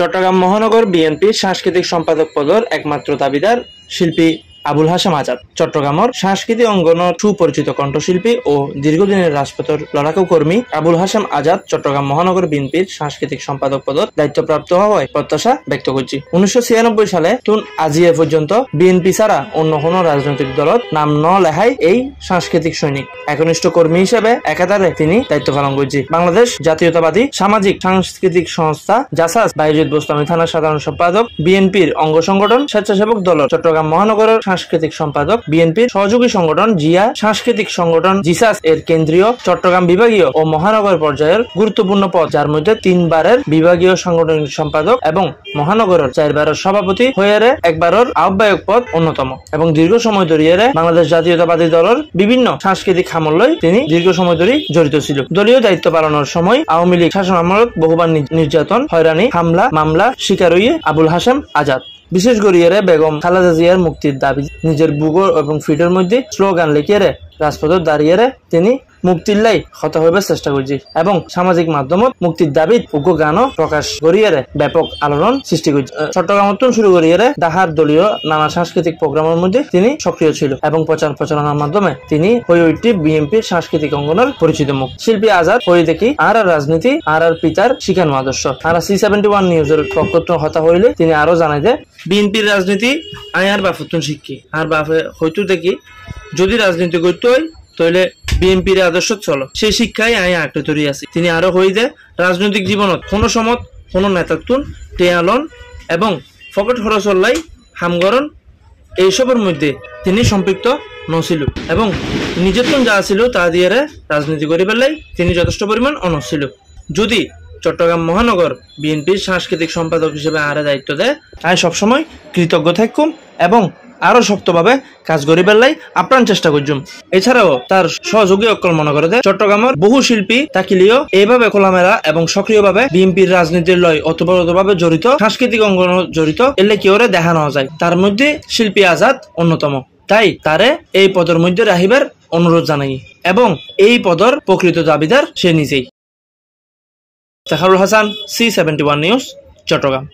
চট্টগ্রাম মহানগর বিএনপির সাংস্কৃতিক সম্পাদক পদের একমাত্র দাবিদার শিল্পী আবুল হাশেম আজাদ। চট্টগ্রামের সাংস্কৃতিক অঙ্গনের সুপরিচিত কণ্ঠশিল্পী ও দীর্ঘদিনের রাজপথের লড়াকু কর্মী আবুল হাশেম আজাদ চট্টগ্রাম মহানগর বিএনপির সাংস্কৃতিক সম্পাদক পদের দায়িত্বপ্রাপ্ত হওয়ায় প্রত্যাশা ব্যক্ত করছি। 1996 সালে তুন আজিয়ে পর্যন্ত বিএনপি ছাড়া অন্য কোনো রাজনৈতিক দলত নাম ন লেখায় এই সাংস্কৃতিক সৈনিক একনিষ্ঠ কর্মী হিসেবে একাধারে তিনি দায়িত্ব পালন করছে। বাংলাদেশ জাতীয়তাবাদী সামাজিক সাংস্কৃতিক সংস্থা জাসাস বাইজিদ বোস্তামি থানার সাধারণ সম্পাদক, বিএনপির অঙ্গ সংগঠন স্বেচ্ছাসেবক দল চট্টগ্রাম মহানগরের সাংস্কৃতিক সম্পাদক, বিএনপির সহযোগী সংগঠন জিয়া সাংস্কৃতিক সংগঠন জিসাস এর কেন্দ্রীয়, চট্টগ্রাম বিভাগীয় ও মহানগর পর্যায়ের গুরুত্বপূর্ণ পদ, যার মধ্যে 3 বারের বিভাগীয় সাংগঠনিক সম্পাদক এবং মহানগরের 4 বারের সভাপতি হয়ে একবারের আহ্বায়ক পদ অন্যতম। এবং দীর্ঘ সময় ধরে বাংলাদেশ জাতীয়তাবাদী দলের বিভিন্ন সাংস্কৃতিক আমলে তিনি দীর্ঘ সময় ধরে জড়িত ছিল। দলীয় দায়িত্ব পালনের সময় আওয়ামী লীগ শাসন আমলত বহুবার নির্যাতন, হয়রানি, হামলা, মামলা শিকার হয়ে আবুল হাশেম আজাদ। বিশেষ করে বেগম খালেদা জিয়ার মুক্তির দাবি নিজের বুক এবং ফিটের মধ্যে স্লোগান লিখিয়ে রাজপথে দাঁড়িয়ে তিনি মুক্তির লাই হতা হইবার চেষ্টা করছি এবং সামাজিক মাধ্যমত মুক্তির দাবিত উগ্র গানও প্রকাশ করিয়ে ব্যাপক আলোড়ন সৃষ্টি করছে। চট্টগ্রামত শুরু করিয়ে ঢাকার দলীয় নানা সাংস্কৃতিক প্রোগ্রামের মধ্যে তিনি সক্রিয় ছিল এবং প্রচারণার মাধ্যমে তিনি হয়ে উঠতে বিএনপির সাংস্কৃতিক অঙ্গনের পরিচিত মুখ। শিল্পী আজাদ হয়ে দেখি আর রাজনীতি আর পিতার শিখানো আদর্শ। আর C71 নিউজের পক্ষ হতা হইলে তিনি আরো জানাই যে বিএনপির রাজনীতি আয়ার বাফতুন শিক্ষি আর বাফে হয়তো দেখি যদি রাজনীতি করতে হয় তাহলে বিএনপির আদর্শ চলো, সেই শিক্ষায় আয় আঁকড়ে ধরে আছি। তিনি আরো হই যে রাজনৈতিক জীবনত কোনো সমত কোনো নেতাত্বন টেয়ালন এবং ফকট খরচল্লাই হামগরণ এইসবের মধ্যে তিনি সম্পৃক্ত নছিল এবং নিজের যা ছিল তা দিয়ে রাজনীতি করে পেলাই তিনি যথেষ্ট পরিমাণ অনছিল। যদি চট্টগ্রাম মহানগর বিএনপির সাংস্কৃতিক সম্পাদক হিসেবে আরে দায়িত্ব দেয় তাই সবসময় কৃতজ্ঞ থাকুম এবং আরো শক্তভাবে কাজ করি পেলাই আপ্রাণ চেষ্টা করছুম। এছাড়াও তার সহযোগী অকল মনে করে চট্টগ্রামের বহু শিল্পী তাকিলিও এইভাবে খোলামেলা এবং সক্রিয়ভাবে বিএনপির রাজনীতির লয় অতপ্রতভাবে জড়িত, সাংস্কৃতিক অঙ্গন জড়িত এলে কি ওরে দেখা নেওয়া যায়। তার মধ্যে শিল্পী আজাদ অন্যতম। তাই তারে এই পদের মধ্যে রাখিবার অনুরোধ জানাই এবং এই পদের প্রকৃত দাবিদার সে নিজেই। তাহারুল হাসান, C71 নিউজ, চট্টগ্রাম।